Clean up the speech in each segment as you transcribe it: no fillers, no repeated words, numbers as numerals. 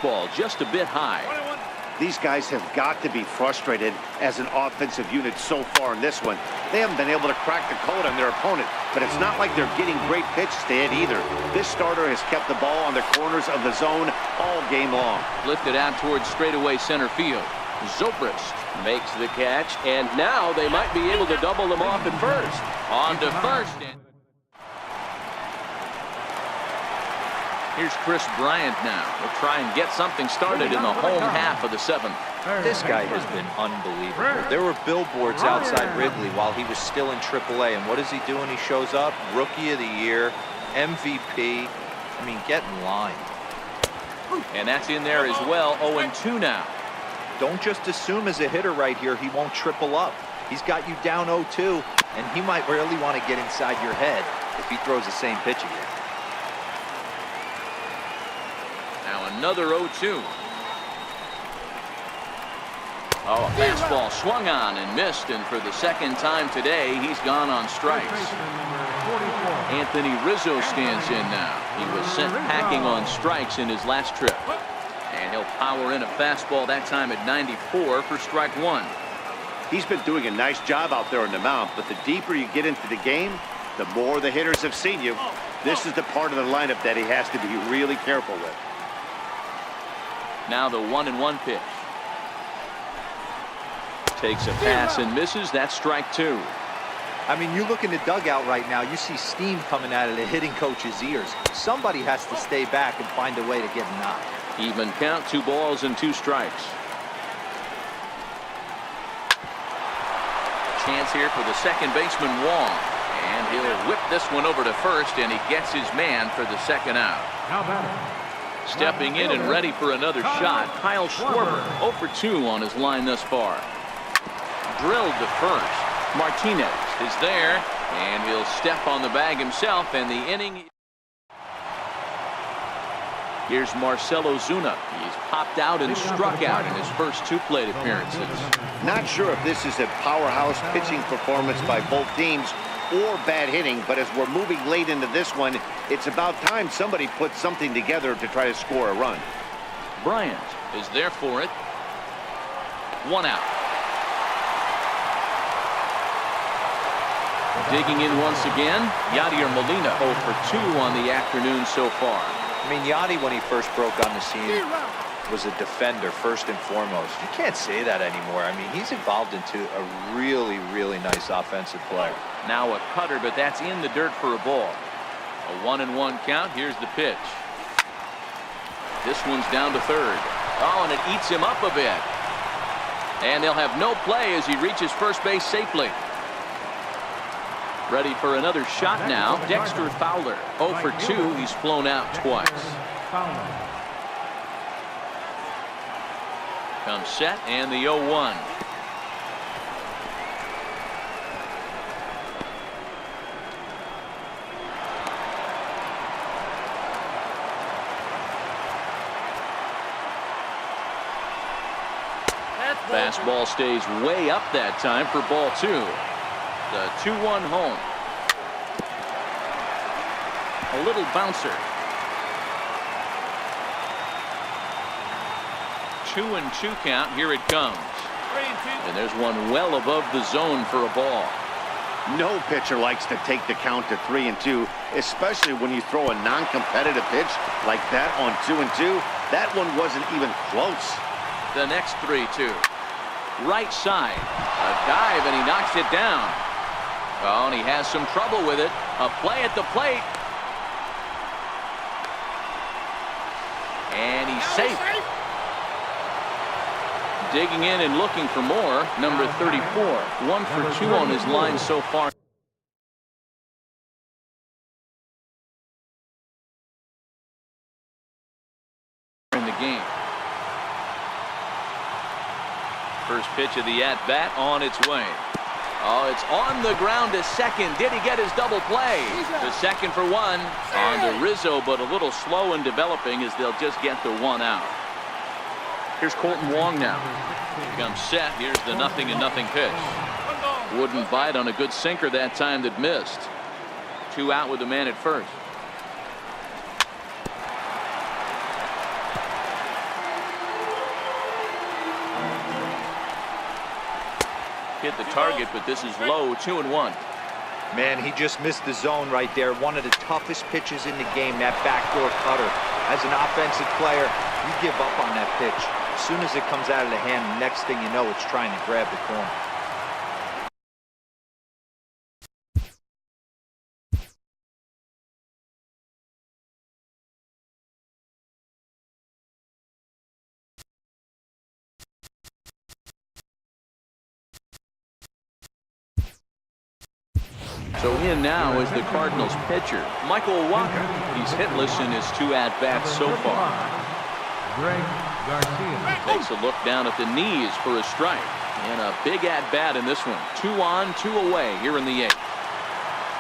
fastball just a bit high. These guys have got to be frustrated as an offensive unit so far in this one. They haven't been able to crack the code on their opponent, but it's not like they're getting great pitches to hit either. This starter has kept the ball on the corners of the zone all game long. Lifted out towards straightaway center field. Zobrist makes the catch, and now they might be able to double them off at first. On to first. Here's Chris Bryant now. We'll try and get something started in the home half of the seventh. This guy has been unbelievable. There were billboards outside Wrigley while he was still in AAA, and what does he do when he shows up? Rookie of the Year, MVP. I mean, get in line. And that's in there as well. 0-2 now. Don't just assume as a hitter right here he won't triple up. He's got you down 0-2, and he might really want to get inside your head if he throws the same pitch again. Now another 0-2. Oh, a fastball swung on and missed, and for the second time today, he's gone on strikes. Anthony Rizzo stands in now. He was sent packing on strikes in his last trip. And he'll power in a fastball that time at 94 for strike one. He's been doing a nice job out there on the mound, but the deeper you get into the game, the more the hitters have seen you. This is the part of the lineup that he has to be really careful with. Now the 1-1 pitch. Takes a pass and misses. That's strike two. I mean, you look in the dugout right now, you see steam coming out of the hitting coach's ears. Somebody has to stay back and find a way to get knocked. Even count, 2 balls and 2 strikes. Chance here for the second baseman Wong, and he'll whip this one over to first, and he gets his man for the second out. Stepping in and ready for another shot, Kyle Schwarber, 0 for 2 on his line thus far. Drilled to first. Martinez is there, and he'll step on the bag himself, and the inning. Here's Marcell Ozuna. He's popped out and struck out in his first 2 plate appearances. Not sure if this is a powerhouse pitching performance by both teams or bad hitting, but as we're moving late into this one, it's about time somebody puts something together to try to score a run. Bryant is there for it. 1 out. Digging in once again, Yadier Molina 0 for 2 on the afternoon so far. I mean, Yadi, when he first broke on the scene, was a defender first and foremost. You can't say that anymore. I mean, he's evolved into a really, really nice offensive player. Now a cutter, but that's in the dirt for a ball. A 1-1 count. Here's the pitch. This one's down to third. Oh, and it eats him up a bit. And they'll have no play as he reaches first base safely. Ready for another shot now. Dexter Fowler, 0 for 2. He's flown out twice. Comes set and the 0-1. Fastball stays way up that time for ball 2. The 2-1 home. A little bouncer. 2-2 count. Here it comes. And there's one well above the zone for a ball. No pitcher likes to take the count to 3-2, especially when you throw a non-competitive pitch like that on 2-2. That one wasn't even close. The next 3-2. Right side. A dive, and he knocks it down. Oh, and he has some trouble with it. A play at the plate. And he's safe. Digging in and looking for more. Number 34. 1 for 2 on his line so far. In the game. First pitch of the at-bat on its way. Oh, it's on the ground to second. Did he get his double play? To second for 1. On to Rizzo, but a little slow in developing as they'll just get the 1 out. Here's Colton Wong now. Comes set. Here's the 0-0 pitch. Wouldn't bite on a good sinker that time that missed. 2 out with the man at first. hit the target, but this is low, 2-1. Man, he just missed the zone right there. One of the toughest pitches in the game, that backdoor cutter. As an offensive player, you give up on that pitch. As soon as it comes out of the hand, the next thing you know, it's trying to grab the corner. So in now is the Cardinals pitcher, Michael Walker. He's hitless in his 2 at-bats so far. Takes a look down at the knees for a strike. And a big at-bat in this one. 2 on, 2 away here in the 8th.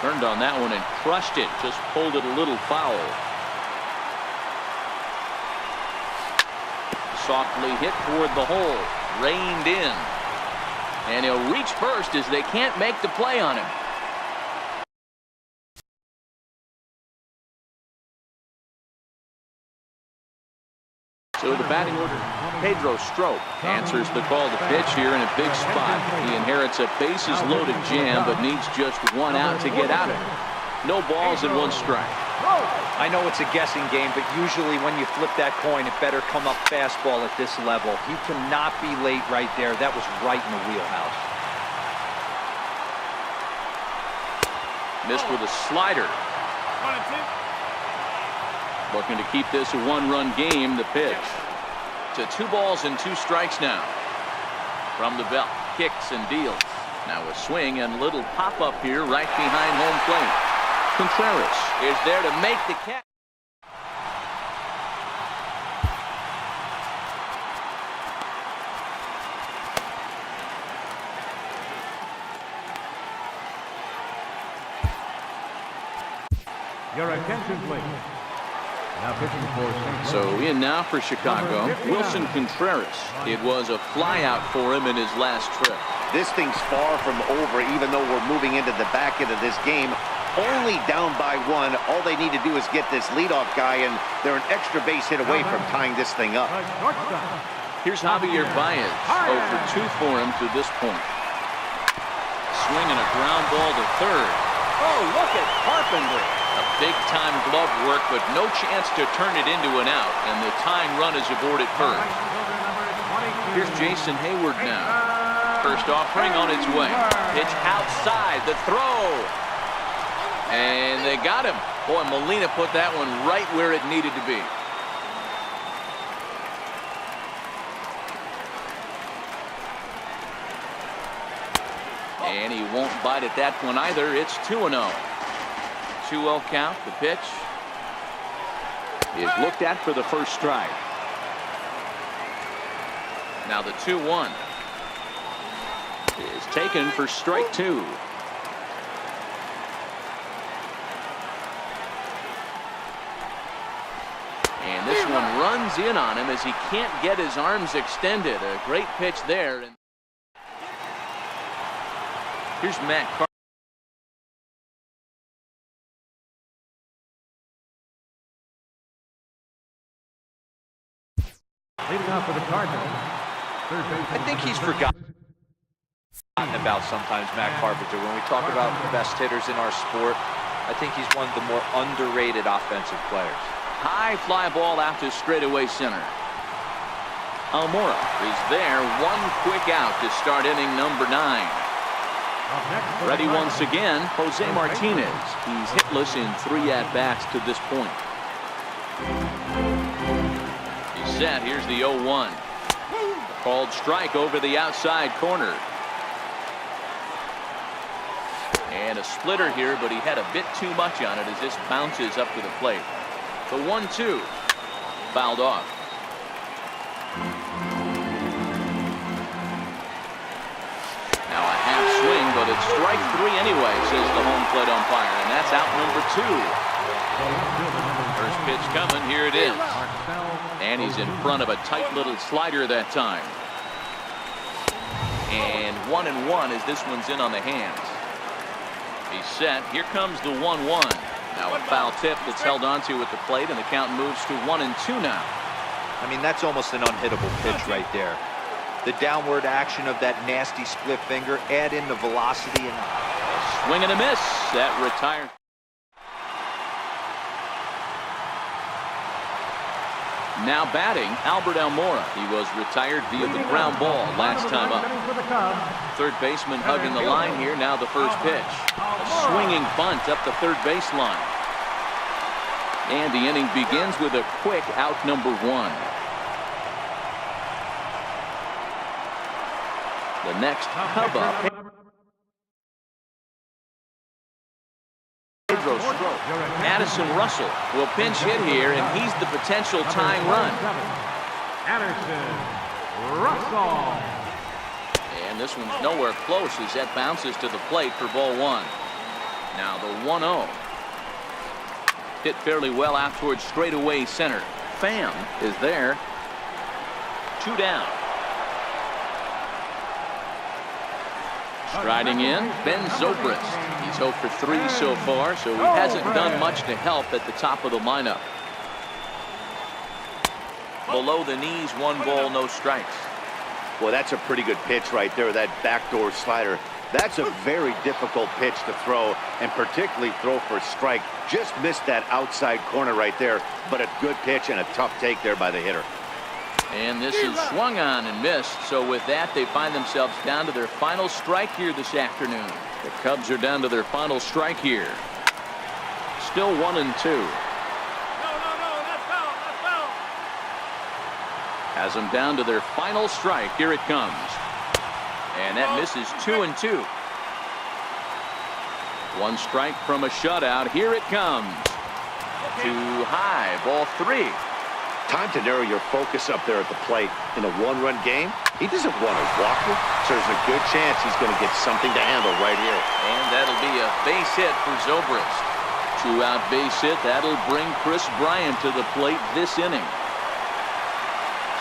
Turned on that one and crushed it. Just pulled it a little foul. Softly hit toward the hole. Reined in. And he'll reach first as they can't make the play on him. So the batting order, Pedro Strop answers the call to pitch here in a big spot. He inherits a bases-loaded jam, but needs just 1 out to get out of it. No balls and 1 strike. I know it's a guessing game, but usually when you flip that coin, it better come up fastball at this level. He cannot be late right there. That was right in the wheelhouse. Missed with a slider. Looking to keep this a 1-run game. The pitch to 2 balls and 2 strikes now. From the belt, kicks and deals. Now a swing and a little pop-up here right behind home plate. Contreras is there to make the catch. Your attention, please. Now pitching for So in now for Chicago, Wilson Contreras. It was a flyout for him in his last trip. This thing's far from over, even though we're moving into the back end of this game. Only down by 1. All they need to do is get this leadoff guy, and they're an extra base hit away from tying this thing up. Here's Javier Baez. 0 for 2 for him to this point. Swing and a ground ball to third. Oh, look at Carpenter. A big-time glove work, but no chance to turn it into an out, and the tying run is aboard at first. Here's Jason Hayward now. First offering on its way. Pitch outside, the throw. And they got him. Boy, Molina put that one right where it needed to be. And he won't bite at that one either. It's 2-0. 2-0 count. The pitch is looked at for the first strike. Now the 2-1 is taken for strike 2. And this one runs in on him as he can't get his arms extended. A great pitch there. Here's Matt Carter. leading off for the Cardinals. I think he's forgotten about sometimes, Matt Carpenter. When we talk about the best hitters in our sport, I think he's one of the more underrated offensive players. High fly ball out to straightaway center. Almora is there. 1 quick out to start inning number 9. Ready once again, Jose Martinez. He's hitless in 3 at-bats to this point. He's set. Here's the 0-1. Called strike over the outside corner. And a splitter here, but he had a bit too much on it as this bounces up to the plate. The 1-2 fouled off. Now a half swing, but it's strike 3 anyway, says the home plate umpire, and that's out number 2. First pitch coming, here it is. And he's in front of a tight little slider that time. And 1-1 as this one's in on the hands. He's set. Here comes the 1-1. Now a foul tip that's held onto at the plate, and the count moves to 1-2 now. I mean, that's almost an unhittable pitch right there. The downward action of that nasty split finger, add in the velocity and Swing and a miss. That retires. Now batting, Albert Almora. He was retired via the ground ball last time up. Third baseman hugging the line here. Now the first pitch. A swinging bunt up the third baseline. And the inning begins with a quick out number 1. The next Cub up. Addison Russell will pinch hit here, and he's the potential tying run. Addison Russell. And this one's nowhere close as that bounces to the plate for ball 1. Now the 1-0. Hit fairly well out towards straightaway center. Pham is there. 2 down. Striding in, Ben Zobrist. He's 0 for 3 so far, so he hasn't done much to help at the top of the lineup. Below the knees, 1 ball, no strikes. Well, that's a pretty good pitch right there, that backdoor slider. That's a very difficult pitch to throw, and particularly throw for a strike. Just missed that outside corner right there, but a good pitch and a tough take there by the hitter. And this is swung on and missed. So with that, they find themselves down to their final strike here this afternoon. The Cubs are down to their final strike here. Still 1-2. Has them down to their final strike. Here it comes. And that misses 2-2. 1 strike from a shutout. Here it comes. Too high. Ball 3. Time to narrow your focus up there at the plate. In a 1-run game, he doesn't want to walk it, so there's a good chance he's going to get something to handle right here. And that'll be a base hit for Zobrist. 2-out base hit. That'll bring Chris Bryant to the plate this inning.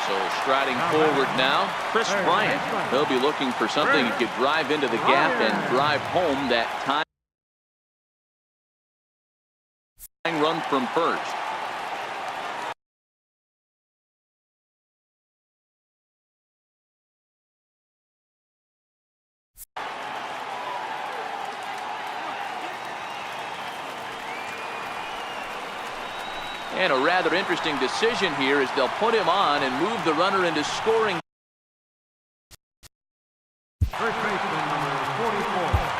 So striding forward now, Chris Bryant. He'll be looking for something he could drive into the gap and drive home that time run from first. And a rather interesting decision here as they'll put him on and move the runner into scoring. First baseman number 44.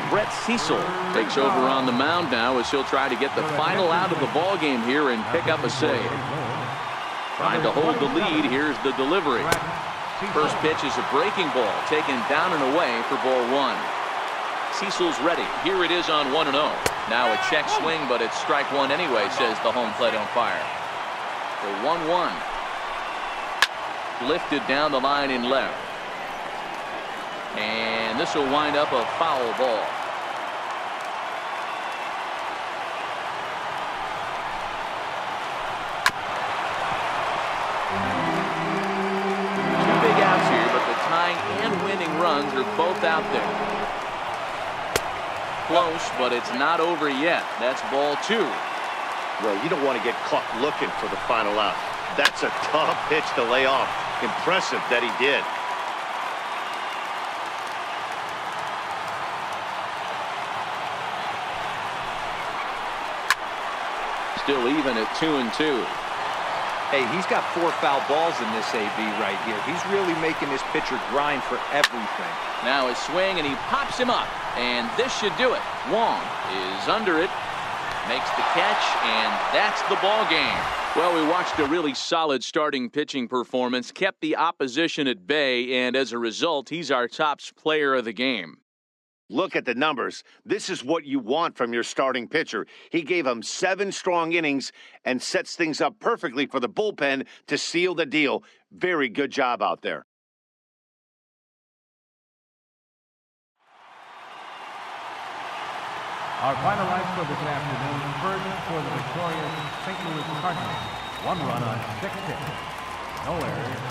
Brett Cecil takes over on the mound now as he'll try to get the final out of the ball game here and pick up a save. Trying to hold the lead. Here's the delivery. First pitch is a breaking ball taken down and away for ball 1. Cecil's ready. Here it is on 1-0. Now a check swing, but it's strike 1 anyway, says the home plate umpire. The 1-1. Lifted down the line in left. And this will wind up a foul ball. Two big outs here, but the tying and winning runs are both out there. Close, but it's not over yet. That's ball 2. Well, you don't want to get caught looking for the final out. That's a tough pitch to lay off. Impressive that he did. Still even at 2-2. Hey, he's got 4 foul balls in this AB right here. He's really making this pitcher grind for everything. Now his swing, and he pops him up. And this should do it. Wong is under it. Makes the catch, and that's the ball game. Well, we watched a really solid starting pitching performance, kept the opposition at bay, and as a result, he's our top player of the game. Look at the numbers. This is what you want from your starting pitcher. He gave him 7 strong innings and sets things up perfectly for the bullpen to seal the deal. Very good job out there. Our final lights for this afternoon. First for the victorious St. Louis Cardinals. 1 run on 6 hits. No errors.